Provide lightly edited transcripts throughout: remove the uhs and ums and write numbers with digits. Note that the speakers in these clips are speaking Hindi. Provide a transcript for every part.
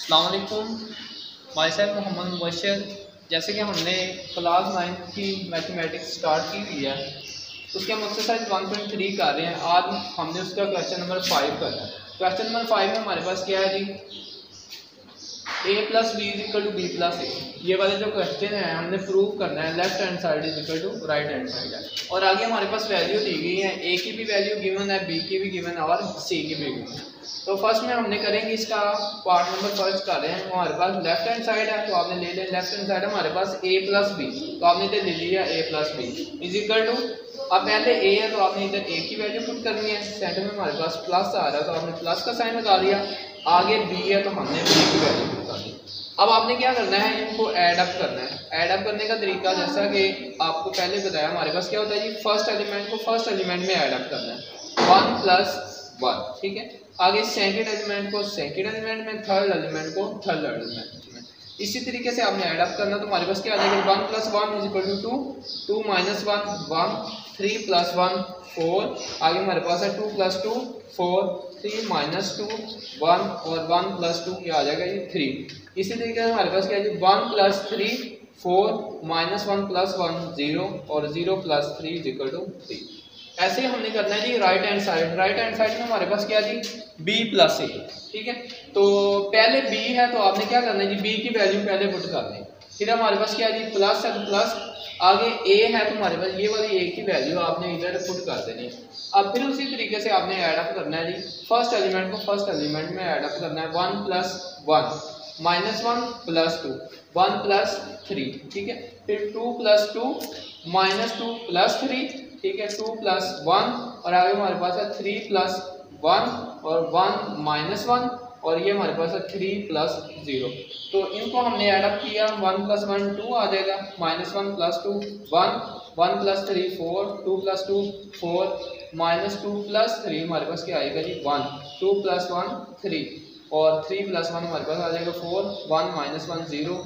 अस्सलाम वालेकुम, माय सेल्फ मोहम्मद मुबशर। जैसे कि हमने क्लास 9 की मैथमेटिक्स स्टार्ट की हुई है, उसके हम एक्सरसाइज 1.3 कर रहे हैं। आज हमने उसका क्वेश्चन नंबर 5 करना है। क्वेश्चन नंबर 5 में हमारे पास क्या है जी, a plus B is equal to B plus A. ये वाले जो क्वेश्चन है हमने प्रूव करना है left hand side is equal to right hand side है। और आगे हमारे पास वैल्यू दी गई है, a की भी वैल्यू गिवन है, b की भी गिवन है और c की भी गिवन है। तो फर्स्ट में हमने करेंगे इसका पार्ट नंबर फर्स्ट कर रहे हैं। हमारे पास लेफ्ट हैंड साइड है तो आपने ले लिया लेफ्ट हैंड साइड हमारे पास a प्लस बी, तो आपने ले लिया a plus B is equal to, अब पहले a है तो आपने इधर a की वैल्यू पुट करनी है, सेंटर में हमारे पास प्लस आ रहा है तो आपने प्लस का साइन लगा लिया, आगे b है तो हमने b की वैल्यू पुट कर दी। अब आपने क्या करना है, इनको ऐड अप करना है। ऐड अप करने का तरीका जैसा कि आपको पहले बताया, हमारे पास क्या होता है जी, फर्स्ट एलिमेंट को फर्स्ट एलिमेंट में ऐड अप करना है 1 प्लस 1, ठीक है। आगे सेकंड एलिमेंट को सेकंड एलिमेंट में, थर्ड एलिमेंट को थर्ड एलिमेंट में। इसी तरीके से आपने ऐड अप करना, तो हमारे पास क्या आ जाएगा 1 plus 1 is equal to 2, 2 minus 1 1, 3 plus 1 4, आगे हमारे पास है 2 प्लस 2 4, 3 माइनस 2 1 और 1 प्लस 2 क्या आ जाएगा ये 3। इसी तरीके से हमारे पास क्या है 1 प्लस 3 4, माइनस 1 प्लस 1 0 और 0 प्लस 3 इज इक्वल टू 3। ऐसे ही हमने करना है जी right hand side. Right hand side में हमारे पास क्या जी b प्लस ए, ठीक है। तो पहले b है तो आपने क्या करना है जी, b की वैल्यू पहले पुट कर दें। फिर हमारे पास क्या जी प्लस है तो प्लस, आगे a है तो हमारे पास ये वाली a की वैल्यू आपने इधर पुट कर देनी है। अब फिर उसी तरीके से आपने ऐड अप करना है जी, फर्स्ट एलिमेंट को फर्स्ट एलिमेंट में ऐड अप करना है 1 प्लस 1 माइनस 1 प्लस 2 1 प्लस 3, ठीक है। फिर 2 प्लस 2 माइनस 2 प्लस 3, ठीक है, 2 प्लस 1 और आगे हमारे पास है 3 प्लस 1 और 1 माइनस 1 और ये हमारे पास है 3 प्लस 0। तो इनको हमने ऐड अप किया, 1 प्लस 1 2 आ जाएगा, minus 1 plus 2 1, 1 plus 3 4, 2 plus 2 4, minus 2 plus 3 हमारे पास क्या आएगा जी 1, 2 प्लस 1 3 और 3 प्लस 1 हमारे पास आ जाएगा 4, 1 माइनस 1 0,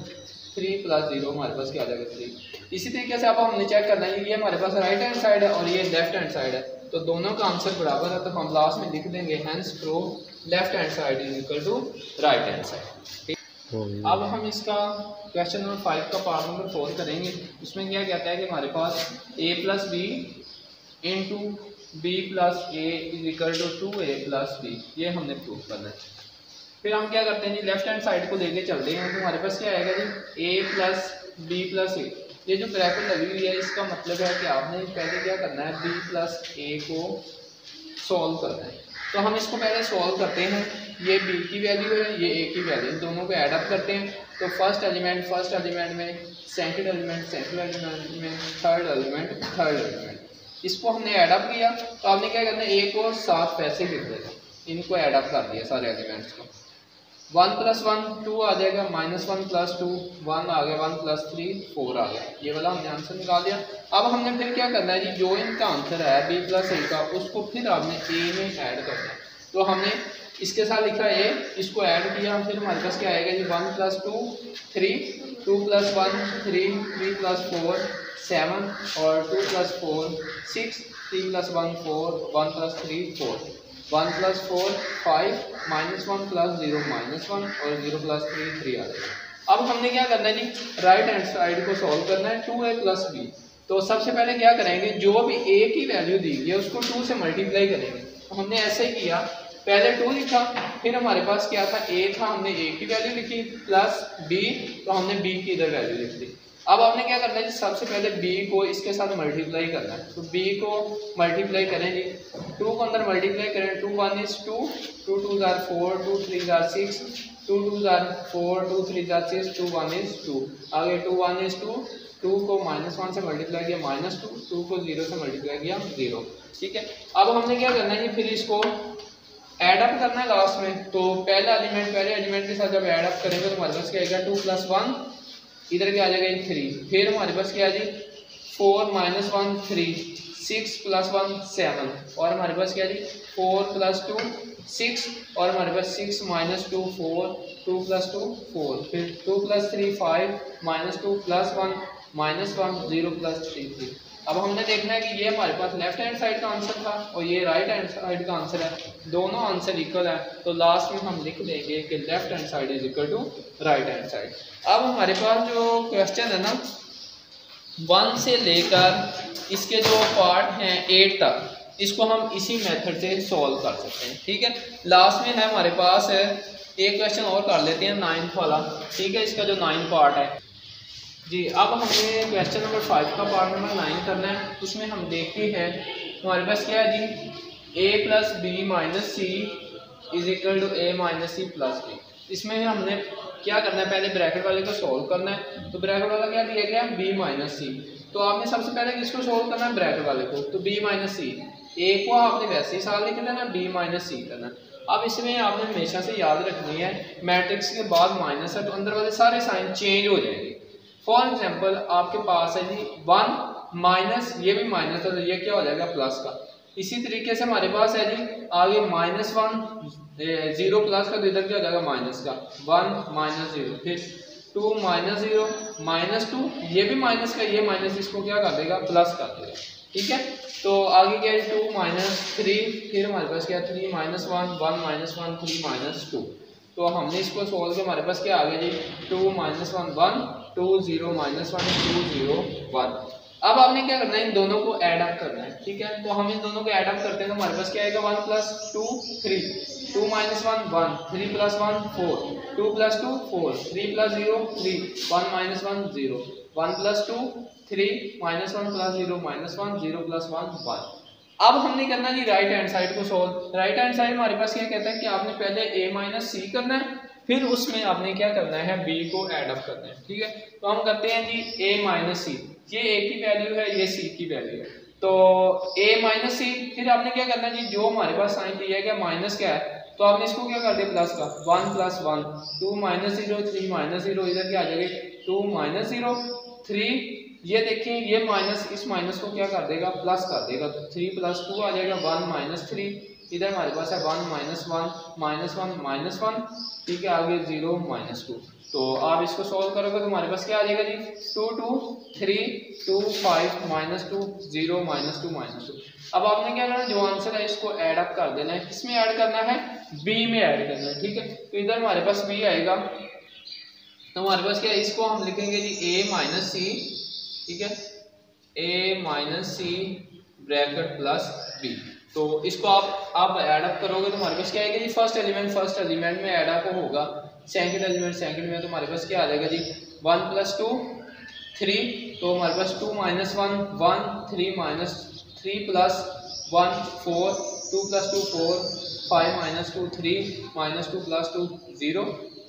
3 प्लस 0 हमारे पास क्या आ जाएगा 3। इसी तरीके से अब हमने चेक करना है, ये हमारे पास राइट हैंड साइड है और ये लेफ्ट हैंड साइड है, तो दोनों का आंसर बराबर है, तो हम लास्ट में लिख देंगे hence prove left hand side is equal to right hand side. अब हम इसका क्वेश्चन नंबर 5 का पार्ट नंबर 4 करेंगे। उसमें क्या कहता है कि हमारे पास a plus B into B plus A is equal to 2a plus B, ये हमने प्रूव करना है। फिर हम क्या करते हैं जी, लेफ्ट हैंड साइड को लेके चलते हैं, तो हमारे पास क्या आएगा जी a plus B plus A. ये जो ब्रैकेट लगी हुई है इसका मतलब है कि आपने पहले क्या करना है, b प्लस ए को सॉल्व करना है। तो हम इसको पहले सॉल्व करते हैं, ये b की वैल्यू है, ये a की वैल्यू, इन दोनों को ऐड अप करते हैं। तो फर्स्ट एलिमेंट में, सेकंड एलिमेंट में, थर्ड एलिमेंट, इसको हमने ऐड अप किया। तो आपने क्या करना है, a को 7 पैसे लिख देना, इनको ऐड अप कर दिया सारे एलिमेंट्स को। 1 प्लस 1 2 आ जाएगा, माइनस 1 प्लस 2 1 आ गया, 1 प्लस 3 4 आ गया, ये वाला हमने आंसर निकाल दिया। अब हमने फिर क्या करना है जी, जो इनका आंसर है b प्लस ए का, उसको फिर आपने a में ऐड करना है। तो हमने इसके साथ लिखा a, इसको ऐड किया, फिर हमारे पास क्या आएगा जी 1 प्लस 2 3, 2 प्लस 1 3, 3 प्लस 4 7 और 2 plus 4 6, 3 plus 1 4, 1 plus 3 4, 1 plus 4 5, minus 1 plus 0 minus 1 और 0 प्लस 3 3 आ जाएगा। अब हमने क्या करना है जी, राइट हैंड साइड को सॉल्व करना है 2a प्लस बी। तो सबसे पहले क्या करेंगे, जो भी a की वैल्यू दी गई है उसको 2 से मल्टीप्लाई करेंगे। तो हमने ऐसे ही किया, पहले 2 लिखा, फिर हमारे पास क्या था a था, हमने a की वैल्यू लिखी, प्लस b, तो हमने b की इधर वैल्यू लिख दी। अब आपने क्या करना है जी, सबसे पहले b को इसके साथ मल्टीप्लाई करना है। तो b को मल्टीप्लाई करेंगे, 2 को अंदर मल्टीप्लाई करें, 2 1 is 2, 2 2 are 4, 2 3 are 6, 2 2 are 4, 2 3 are 6, 2 1 is 2, आगे 2 1 is 2, 2 को माइनस 1 से मल्टीप्लाई किया माइनस 2, 2 को 0 से मल्टीप्लाई किया 0, ठीक है। अब हमने क्या करना है जी, फिर इसको ऐड अप करना है लास्ट में। तो पहले एलिमेंट के साथ जब ऐड अप करेंगे तो हमारे पास क्या आएगा 2 प्लस 1, इधर क्या आ जाएगा 3, फिर हमारे पास क्या है जी 4 माइनस 1 3, 6 प्लस 1 7 और हमारे पास क्या है जी 4 प्लस 2 6 और हमारे पास 6 माइनस 2 4, 2 प्लस 2 4, फिर 2 plus 3 5, minus 2 plus 1 minus 1 0 plus 3 3। अब हमने देखना है कि ये हमारे पास लेफ्ट हैंड साइड का आंसर था और ये राइट हैंड साइड का आंसर है, दोनों आंसर इक्वल है, तो लास्ट में हम लिख देंगे कि left hand side is equal to right hand side. अब हमारे पास जो क्वेश्चन है ना 1 से लेकर इसके जो पार्ट हैं 8 तक, इसको हम इसी मेथड से सॉल्व कर सकते हैं। ठीक है, लास्ट में है हमारे पास है एक क्वेश्चन और कर लेते हैं 9th वाला। ठीक है, इसका जो 9 पार्ट है जी, अब हमने क्वेश्चन नंबर 5 का पार्ट नंबर 9 करना है। उसमें हम देखते हैं हमारे पास क्या है जी, a plus B minus C is equal to a minus C plus B. इसमें हमने क्या करना है, पहले ब्रैकेट वाले को सॉल्व करना है। तो ब्रैकेट वाला क्या दिया गया, b माइनस सी, तो आपने सबसे पहले किसको सॉल्व करना है, ब्रैकेट वाले को, तो b माइनस सी, a को आपने वैसे ही साथ लिख लेना, b माइनस सी करना। अब इसमें आपने हमेशा से याद रखनी है मैट्रिक्स के बाद माइनस है तो अंदर वाले सारे साइन चेंज हो जाएंगे। फॉर एग्जाम्पल आपके पास है जी 1 माइनस, ये भी माइनस है तो ये क्या हो जाएगा, प्लस का। इसी तरीके से हमारे पास है जी आगे -1 0 प्लस का, तो इधर क्या हो जाएगा माइनस का, 1 माइनस 0, फिर 2 माइनस 0 -2, ये भी माइनस का, ये माइनस इसको क्या कर देगा, प्लस कर देगा। ठीक है, तो आगे क्या है 2 माइनस 3, फिर हमारे पास क्या है 3 माइनस 1 1 माइनस 1 3 माइनस 2। तो हमने इसको सोल्व किया, हमारे पास क्या आ गया जी 2 माइनस 1 1 2 0 माइनस 1 2 0 1। अब आपने क्या करना है, इन दोनों को ऐड अप करना है। ठीक है, तो हम इन दोनों को ऐड अप करते हैं तो हमारे पास क्या आएगा 1 plus 2 3, 2 minus 1 1, 3 plus 1 4, 2 plus 2 4, 3 plus 0 3, 1 minus 1 0, 1 plus 2 3, minus 1 plus 0 minus 1 0 plus 1 1। अब हमने करना जी राइट हैंड साइड को सोल्व। राइट हैंड साइड हमारे पास क्या कहता है कि आपने पहले a माइनस सी करना है, फिर उसमें आपने क्या करना है b को ऐड अप करना है। ठीक है, तो हम करते हैं जी a माइनस सी, ये a की वैल्यू है, ये c की वैल्यू है, तो a माइनस सी, फिर आपने क्या करना है जी जो हमारे पास साइन दिया है क्या माइनस क्या है, तो आपने इसको क्या कर दिया प्लस का, 1 प्लस 1 2 माइनस 0 3 माइनस 0, इधर क्या आ जाएगा 2 माइनस 0 3, ये देखिए ये माइनस इस माइनस को क्या कर देगा, प्लस कर देगा, तो 3 प्लस 2 आ जाएगा 1 माइनस 3, इधर हमारे पास है 1 माइनस 1 माइनस 1 माइनस 1। ठीक है, आगे 0 माइनस 2, तो आप इसको सॉल्व करोगे तो हमारे पास क्या आ जाएगा जी 2 2 3 2 5 माइनस 2 0 माइनस 2 माइनस 2। अब आपने क्या करना है, जो आंसर है इसको ऐड अप कर देना है। किसमें ऐड करना है, b में ऐड करना है। ठीक है, तो इधर हमारे पास b आएगा, तो हमारे पास क्या है, इसको हम लिखेंगे जी a माइनस सी। ठीक है, a minus C bracket plus b, तो इसको आप ऐड अप करोगे तो हमारे पास क्या आएगा जी, फर्स्ट एलिमेंट में ऐड अप होगा, सेकंड एलिमेंट में, तो हमारे पास क्या आ जाएगा जी 1 प्लस 2 3, तो हमारे पास 2 minus 1 1 3 minus 3 plus 1 4, 2 plus 2 4, 5 minus 2 3 minus 2 plus 2 0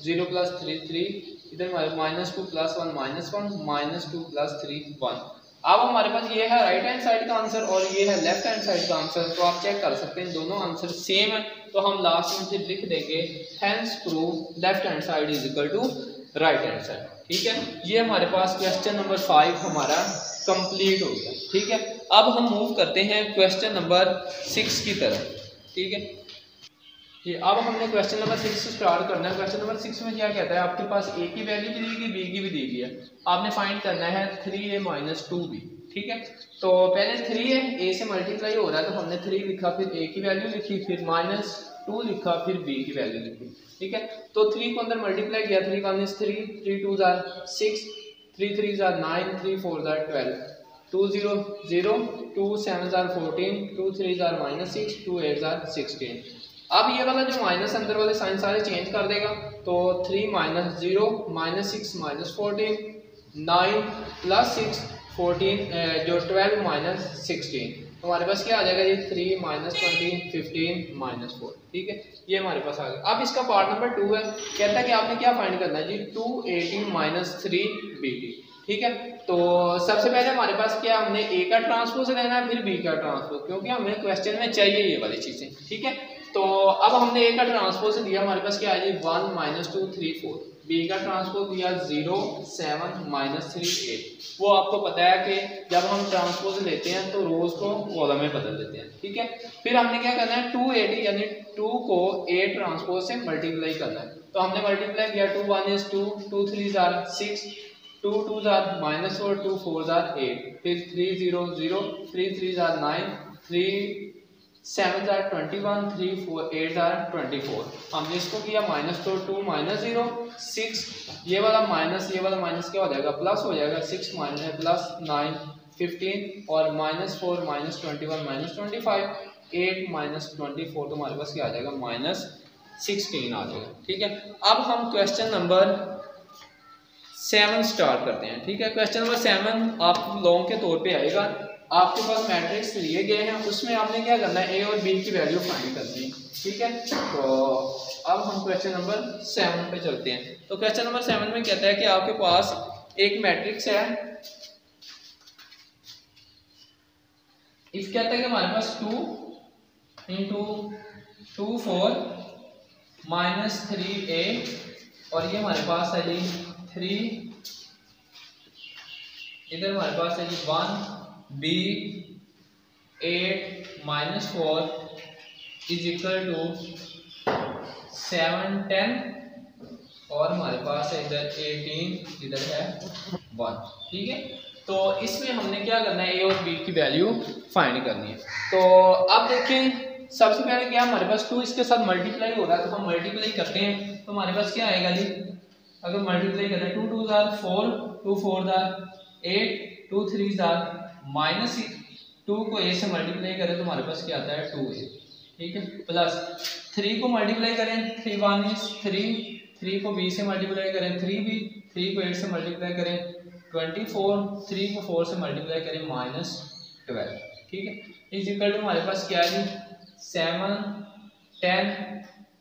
0 plus 3 3, इधर minus 2 plus 1 minus 1 minus 2 plus 3 1। अब हमारे पास ये है राइट हैंड साइड का आंसर और ये है लेफ्ट हैंड साइड का आंसर, तो आप चेक कर सकते हैं दोनों आंसर सेम है, तो हम लास्ट में फिर लिख देंगे hence prove left hand side is equal to right hand side. ठीक है, ये हमारे पास क्वेश्चन नंबर 5 हमारा कंप्लीट हो गया। ठीक है, अब हम मूव करते हैं क्वेश्चन नंबर 6 की तरफ। ठीक है जी, अब हमने क्वेश्चन नंबर 6 से स्टार्ट करना है। क्वेश्चन नंबर 6 में क्या कहता है, आपके पास a की वैल्यू भी दी गई, b की भी दी गई है, आपने फाइंड करना है 3a माइनस 2b। ठीक है, तो पहले 3 है, a से मल्टीप्लाई हो रहा है तो हमने 3 लिखा, फिर a की वैल्यू लिखी, फिर माइनस 2 लिखा, फिर b की वैल्यू लिखी। ठीक है, तो 3 को अंदर मल्टीप्लाई किया, 3 1 is 3, 3 2 are 6, 3 3 are 9, 3 4 are 12, 2 0 0, 2 7 are 14, 2 3 are minus 6, 2 8 are 16। अब ये वाला जो माइनस अंदर वाले साइन सारे चेंज कर देगा, तो 3 माइनस 0 माइनस 6 माइनस 14 9 प्लस 6 14 जो 12 माइनस 16, तो हमारे पास क्या आ जाएगा ये 3 माइनस 20 15 माइनस 4। ठीक है, ये हमारे पास आ गया। अब इसका पार्ट नंबर 2 है, कहता है कि आपने क्या फाइंड करना है जी 218 माइनस 3bt। ठीक है, तो सबसे पहले हमारे पास क्या, हमने a का ट्रांसपोज लेना है, फिर b का ट्रांसपोज, क्योंकि हमें क्वेश्चन में चाहिए ये वाली चीजें। ठीक है, तो अब हमने a का ट्रांसपोज दिया, हमारे पास क्या है जी 1 माइनस 2 3 4, b का ट्रांसपोज दिया 0 7 माइनस 3 8। वो आपको पता है कि जब हम ट्रांसपोज लेते हैं तो रोज को कॉलम में बदल देते हैं। ठीक है, फिर हमने क्या करना है 280 यानी 2 को a ट्रांसपोज से मल्टीप्लाई करना है, तो हमने मल्टीप्लाई किया, 2 1 is 2, 2 3 are 6, 2 2s are -4, 2 4s are 8, फिर 3 0 0, 3 3s are 9, 3 7s are 21, 3 4 8s are 24। हमने इसको किया -2 2 -0 6, ये वाला माइनस क्या हो जाएगा प्लस हो जाएगा, 6 प्लस 9 15 और -4 -21 -25, 8 -24 तो हमारे पास क्या आ जाएगा -16 आ जाएगा। ठीक है, अब हम क्वेश्चन नंबर 7 स्टार्ट करते हैं। ठीक है, क्वेश्चन नंबर 7 आप लॉन्ग के तौर पे आएगा। आपके पास मैट्रिक्स लिए गए हैं, उसमें आपने क्या करना है, ए और बी की वैल्यू फाइंड करनी है। ठीक है, तो अब हम क्वेश्चन नंबर 7 पे चलते हैं। तो क्वेश्चन नंबर 7 में कहता है कि आपके पास एक मैट्रिक्स है, इस कहता है कि हमारे पास 2 × 2 4 -3a और ये हमारे पास है जी 3, इधर हमारे पास है जी 1b 8 -4 इज इक्वल टू 7 10 और हमारे पास है इधर 18, इधर है 1। ठीक है, तो इसमें हमने क्या करना है, ए और बी की वैल्यू फाइंड करनी है। तो अब देखें, सबसे पहले क्या हमारे पास 2 इसके साथ मल्टीप्लाई हो रहा है, तो हम मल्टीप्लाई करते हैं। तो हमारे पास क्या आएगा जी, अगर मल्टीप्लाई करें 2 2s are 4, 2 4s are 8, 2 3s are -6, 2 को a से मल्टीप्लाई करें तो हमारे पास क्या आता है 2a। ठीक है, प्लस 3 को मल्टीप्लाई करें 3 1 is 3, 3 को b से मल्टीप्लाई करें 3b, 3 को 8 से मल्टीप्लाई करें 24, 3 को 4 से मल्टीप्लाई करें -12। ठीक है, इज इक्वल टू हमारे पास क्या है जी 7 10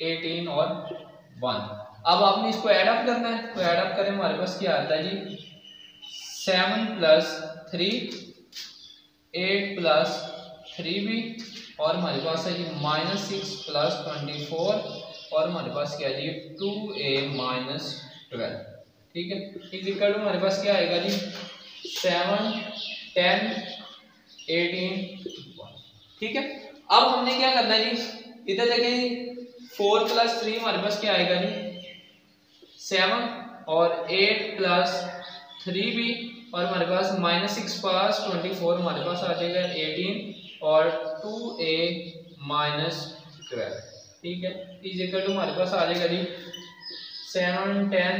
18 और 1। अब आपने इसको ऐड अप करना है, तो ऐड अप करें हमारे पास क्या आता है जी 7 + 3 8 + 3b और हमारे पास है जी -6 + 24 और हमारे पास क्या है जी 2a - 12। ठीक है, इज इक्वल टू हमारे पास क्या आएगा जी 7 10 18 1। ठीक है, अब हमने क्या करना है जी, इधर देखें 4 + 3 हमारे पास क्या आएगा जी 7 और 8 + 3b और हमारे पास -6 + 24 हमारे पास आ जाएगा 18 और 2a - 12। ठीक है, इज इक्वल टू हमारे पास आ जाएगा जी 7 10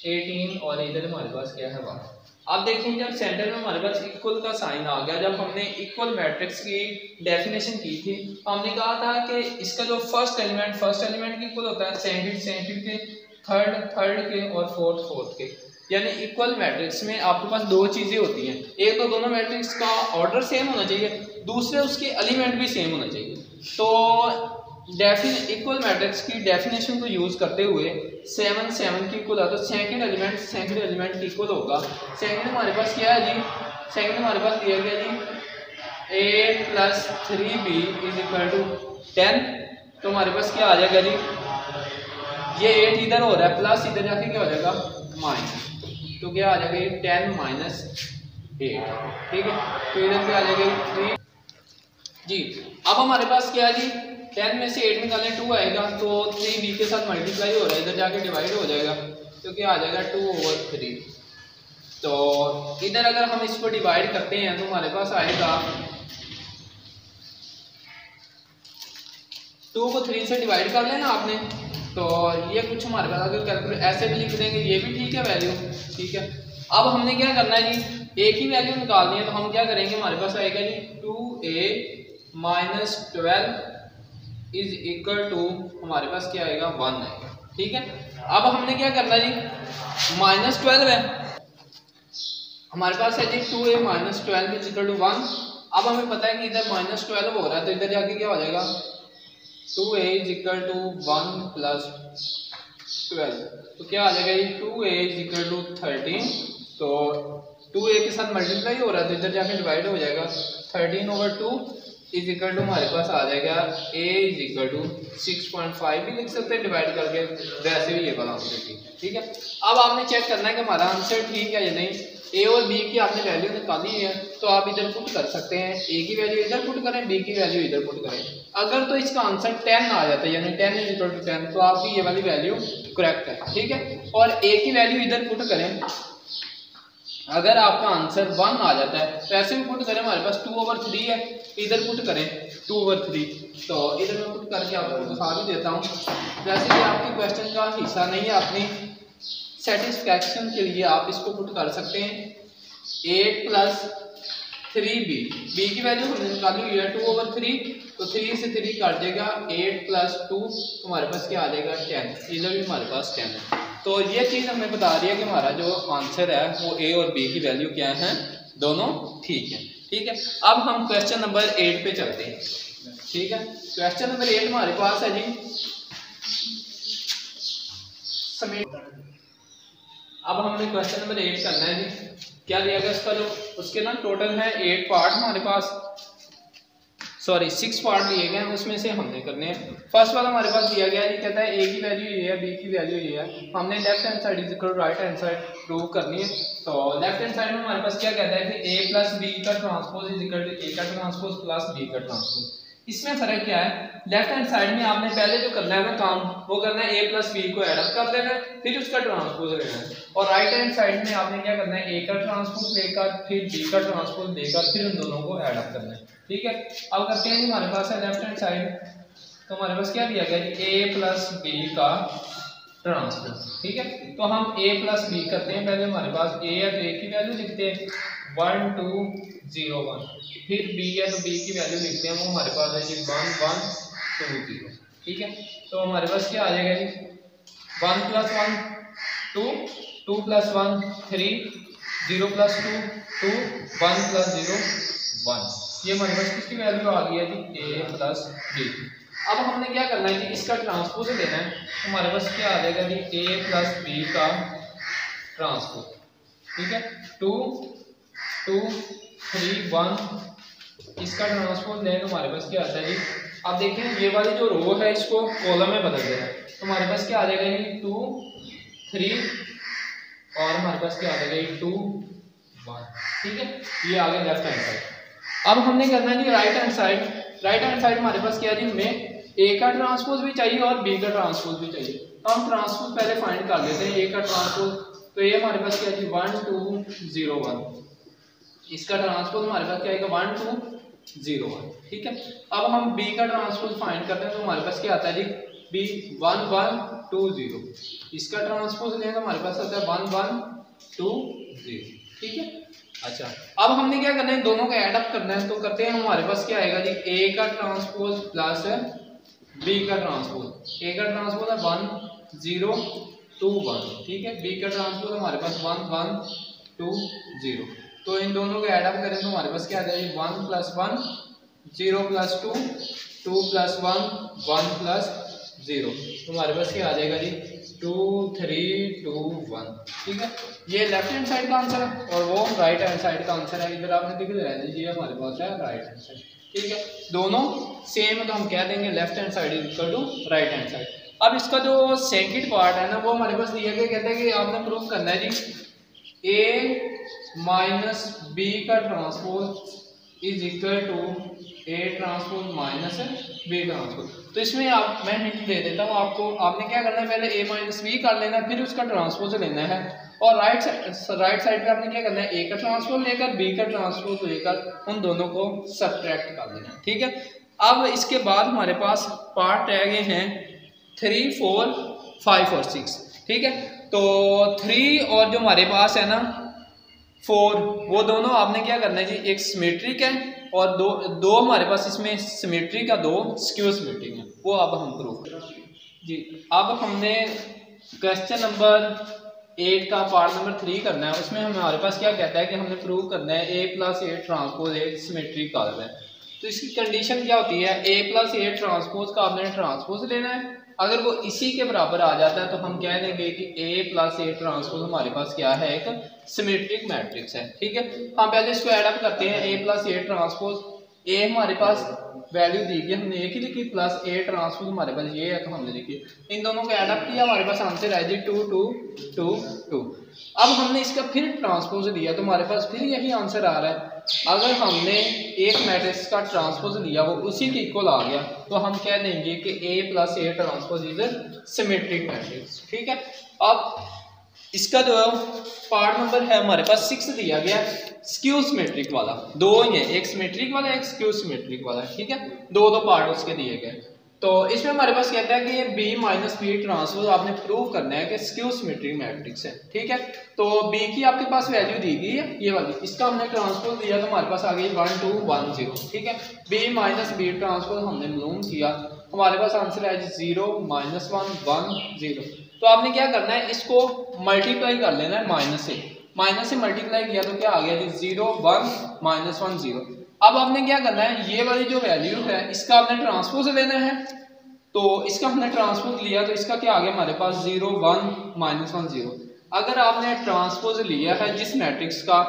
18 और इधर हमारे पास क्या है 1। अब देखिए, जब सेंटर में हमारे पास इक्वल का साइन आ गया, जब हमने इक्वल मैट्रिक्स की डेफिनेशन की थी, तो हमने कहा था कि इसका जो फर्स्ट एलिमेंट की इक्वल होता है सेकंड के, थर्ड के और फोर्थ के। यानी इक्वल मैट्रिक्स में आपके पास दो चीजें होती हैं, एक तो दोनों मैट्रिक्स का ऑर्डर सेम होना चाहिए, दूसरे उसके एलिमेंट भी सेम होना चाहिए। तो इक्वल मैट्रिक्स की डेफिनेशन को यूज करते हुए 7 7 की इक्वल है, तो सेकंड एलिमेंट की इक्वल होगा। सेकंड हमारे पास क्या है जी, सेकंड हमारे पास दिया गया जी 8 + 3b = 10। तो हमारे पास क्या आ जाएगा जी, ये 8 इधर हो रहा है प्लस, इधर जाके क्या हो जाएगा माइनस, तो क्या आ जाएगा ये 10 - 8। ठीक है, तो इधर क्या आ जाएगा 3 जी। अब हमारे पास क्या है जी 10 में से 8 निकालें 2 आएगा, तो 3b के साथ मल्टीप्लाई हो रहा है, इधर जाके डिवाइड हो जाएगा, तो क्या आ जाएगा 2/3। तो इधर अगर हम इसको डिवाइड करते हैं तो हमारे पास आएगा 2 को 3 से डिवाइड कर लेना आपने, तो ये कुछ हमारे पास अगर कैलकुलेट ऐसे भी लिख देंगे ये भी ठीक है वैल्यू। ठीक है, अब हमने क्या करना है जी, एक ही वैल्यू निकालनी है, तो हम क्या करेंगे, हमारे पास आएगा जी 2a - 12 इज इक्वल टू हमारे पास क्या आएगा 1 आएगा। ठीक है, अब हमने क्या करना है जी -12 है हमारे पास है जी 2a - 12 इज इक्वल टू 1। अब हमें पता है कि इधर -12 हो रहा है, तो इधर जाके क्या हो जाएगा 2a इज इक्वल टू 1 + 12, तो क्या आ जाएगा ये 2a इज इक्वल टू 13। तो 2a के साथ मल्टीप्लाई हो रहा है, तो इधर जाके डिवाइड हो जाएगा 13/2 इज इक्वल टू हमारे पास आ जाएगा a इज इक्वल टू 6.5 भी लिख सकते हैं डिवाइड करके, वैसे भी ये वाला आंसर ठीक है। ठीक है, अब आपने चेक करना है कि हमारा आंसर ठीक है या नहीं। ए और बी की आपने वैल्यू निकाली है, तो आप इधर पुट कर सकते हैं, ए की वैल्यू इधर पुट करें, बी की वैल्यू इधर पुट करें। अगर तो इसका आंसर 10 आ जाता है, यानी 10 इज इक्वल टू 10, तो आपकी ये वाली वैल्यू करेक्ट है। ठीक है, और ए की वैल्यू इधर पुट करें, अगर आपका आंसर 1 आ जाता है तो ऐसे भी पुट करें, हमारे पास 2/3 है, इधर पुट करें 2/3, तो इधर मैं पुट करके आपको दिखा भी देता हूँ। वैसे ये आपके क्वेश्चन का हिस्सा नहीं है, अपनी सेटिस्फैक्शन के लिए आप इसको पुट कर सकते हैं। 8 + 3b, b की वैल्यू हमने निकाली हुई है 2/3, तो 3 से 3 काट जाएगा, 8 + 2 तो हमारे पास क्या आ जाएगा 10, इधर भी हमारे पास 10 है। तो ये चीज़ हमें बता रही है कि हमारा जो आंसर है वो a और b की वैल्यू क्या है, दोनों ठीक है। ठीक है, अब हम क्वेश्चन नंबर 8 पे चलते हैं। ठीक है, क्वेश्चन नंबर 8 हमारे पास है जी अब हमने क्वेश्चन नंबर 8 करना है जी। क्या दिया गया इसका, जो उसके ना टोटल है 8 पार्ट हमारे पास, सॉरी 6 पार्ट लिए गए हैं, उसमें से हमने करने हैं। फर्स्ट वाला हमारे पास दिया गया है जी, कहता है a की वैल्यू ये है, b की वैल्यू ये है, हमने left hand side is equal to right hand side prove करनी है। तो लेफ्ट हैंड साइड में हमारे पास क्या कहता है कि a + b का transpose is equal to a का ट्रांसपोज प्लस b का ट्रांसपोज। इसमें फर्क क्या है, लेफ्ट हैंड साइड में आपने पहले जो करना है ना काम, वो करना है a + b को ऐड अप कर देना है, फिर उसका ट्रांसपोज लेना है। और राइट हैंड साइड में आपने क्या करना है, a का ट्रांसपोज लेकर फिर b का ट्रांसपोज लेकर फिर उन दोनों को ऐड अप करना है। ठीक है, अब करते हैं हमारे पास है लेफ्ट हैंड साइड, तो हमारे पास क्या दिया गया है a + b का ट्रांसपोज। ठीक है, तो हम a + b करते हैं। पहले हमारे पास a है तो a की वैल्यू लिखते हैं 1 2 0 1, फिर b है तो b की वैल्यू लिखते हैं, वो हमारे पास है जी 1 1 2 0। ठीक है, तो हमारे पास क्या आ जाएगा जी 1 + 1 2, 2 + 1 3, 0 + 2 2, 1 + 0 1। ये हमारे पास किसकी वैल्यू आ गई है जी a + b। अब हमने क्या करना है जी, इसका ट्रांसपोज लेना है, तो हमारे पास क्या आ जाएगा जी a + b का ट्रांसपोज। ठीक है, 2 2 3 1, इसका ट्रांसपोज लें तो हमारे पास क्या आता है जी, अब देखें ये वाली जो रो है इसको कॉलम में बदल देना है, तो हमारे पास क्या आ जाएगा जी 2 3 और हमारे पास क्या आ जाएगा जी 2 1। ठीक है, ये आ गया लेफ्ट हैंड साइड। अब हमने करना है जी right hand side. Right hand side हमारे पास क्या है जी, हमें a का ट्रांसपोज भी चाहिए और b का ट्रांसपोज भी चाहिए, तो हम ट्रांसपोज पहले फाइंड कर लेते हैं। a का ट्रांसपोज, तो ये हमारे पास क्या है जी 1 2 0 1, इसका ट्रांसपोज हमारे पास क्या आएगा 1 2 0 1। ठीक है, अब हम b का ट्रांसपोज फाइंड करते हैं, तो हमारे पास क्या आता है जी b 1 1 2 0, इसका ट्रांसपोज लें तो हमारे पास आता है 1 1 2 0। ठीक है, अच्छा अब हमने क्या करना है, दोनों का ऐड अप करना है, तो करते हैं। हमारे पास क्या आएगा जी a का ट्रांसपोज प्लस b का ट्रांसपोज। a का ट्रांसपोज है 1 0 2 1। ठीक है, b का ट्रांसपोज हमारे पास 1 1 2 0, तो इन दोनों को ऐड अप करें तो हमारे पास क्या आ जाएगा 1 + 1 0 + 2 2 + 1 1 + 0, तो हमारे पास क्या आ जाएगा जी 2 3 2 1। ठीक है, ये लेफ्ट हैंड साइड का आंसर है और वो राइट हैंड साइड का आंसर है। इधर आपने दिख रहा है जी, हमारे पास है राइट हैंड साइड। ठीक है, दोनों सेम है तो हम कह देंगे left hand side is equal to right hand side. अब इसका जो सेकंड पार्ट है ना, वो हमारे पास दिया गया, कहता है कि आपने प्रूव करना है जी a - b का transpose is equal to a transpose minus b transpose. तो इसमें आप मैं हिंट दे देता हूँ आपको, आपने क्या करना है पहले a - b कर लेना है, फिर उसका ट्रांसपोज लेना है, और राइट साइड पे आपने क्या करना है a का ट्रांसपोज लेकर b का ट्रांसपोज लेकर उन दोनों को सब्ट्रैक्ट कर देना है। ठीक है, अब इसके बाद हमारे पास पार्ट रह गए हैं 3 4 5 और 6। ठीक है, तो 3 और जो हमारे पास है ना 4, वो दोनों आपने क्या करना है जी, एक सिमेट्रिक है और दो हमारे पास इसमें सिमेट्रिक का 2 स्क्यू सिमेट्रिक है, वो अब हम प्रूव करेंगे जी। अब हमने क्वेश्चन नंबर 8 का पार्ट नंबर 3 करना है, उसमें हमारे पास क्या कहता है कि हमने प्रूव करना है a + a ट्रांसपोज एक सिमेट्रिक कॉलम है। तो इसकी कंडीशन क्या होती है, a + a ट्रांसपोज का आपने ट्रांसपोज लेना है, अगर वो इसी के बराबर आ जाता है तो हम कह देंगे कि a + a ट्रांसपोज हमारे पास क्या है, एक सिमेट्रिक मैट्रिक्स है। ठीक है, हम पहले इसको ऐड अप करते हैं। a + a ट्रांसपोज, a हमारे पास वैल्यू दी गई, हमने एक ही लिखी, प्लस a ट्रांसपोज हमारे पास ये है तो हमने लिखी, इन दोनों को ऐड अप किया, हमारे पास आंसर है जी 2 2 2 2। अब हमने इसका फिर ट्रांसपोज लिया तो हमारे पास फिर यही आंसर आ रहा है। अगर हमने एक मैट्रिक्स का ट्रांसपोज लिया वो उसी के इक्वल आ गया तो हम कह देंगे कि a + a transpose is symmetric matrix. ठीक है, अब इसका जो पार्ट नंबर है हमारे पास 6 दिया गया, स्क्यू सिमेट्रिक वाला। दो ही है, एक सिमेट्रिक वाला एक स्क्यू सिमेट्रिक वाला, ठीक है, दो पार्ट उसके दिए गए। तो इसमें हमारे पास कहता है कि ये बी माइनस बी ट्रांसपोज आपने प्रूव करना है कि स्क्यू सिमेट्रिक मैट्रिक्स है, ठीक है। तो बी की आपके पास वैल्यू दी गई है ये वाली, इसका हमने ट्रांसपोज दिया तो हमारे पास आ गई 1 2 1 0, ठीक है। बी माइनस बी ट्रांसपोज हमने मालूम किया, हमारे पास आंसर है 0 -1 1 0। तो आपने क्या करना है, इसको मल्टीप्लाई कर लेना है माइनस से मल्टीप्लाई किया तो क्या आ गया जी 0 1 -1 0। अब आपने क्या करना है, ये वाली जो वैल्यू है इसका आपने ट्रांसपोज लेना है। तो इसका हमने ट्रांसपोज लिया तो इसका क्या आ गया हमारे पास 0 1 -1 0। अगर आपने ट्रांसपोज लिया है जिस मैट्रिक्स का,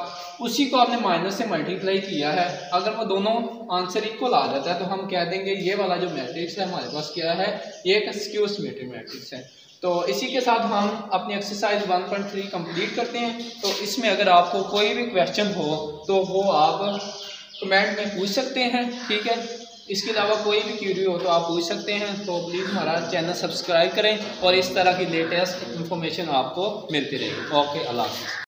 उसी को आपने माइनस से मल्टीप्लाई किया है, अगर वो दोनों आंसर इक्वल आ जाता है तो हम कह देंगे ये वाला जो मैट्रिक्स है हमारे पास क्या है, ये एक स्क्यू सिमेट्रिक मैट्रिक्स है। तो इसी के साथ हम अपनी एक्सरसाइज 1.3 कंप्लीट करते हैं। तो इसमें अगर आपको कोई भी क्वेश्चन हो तो वो आप कमेंट में पूछ सकते हैं, ठीक है। इसके अलावा कोई भी क्वेरी हो तो आप पूछ सकते हैं। तो प्लीज़ हमारा चैनल सब्सक्राइब करें और इस तरह की लेटेस्ट इन्फॉर्मेशन आपको मिलती रहेगी। ओके, अल्लाह हाफ़िज़।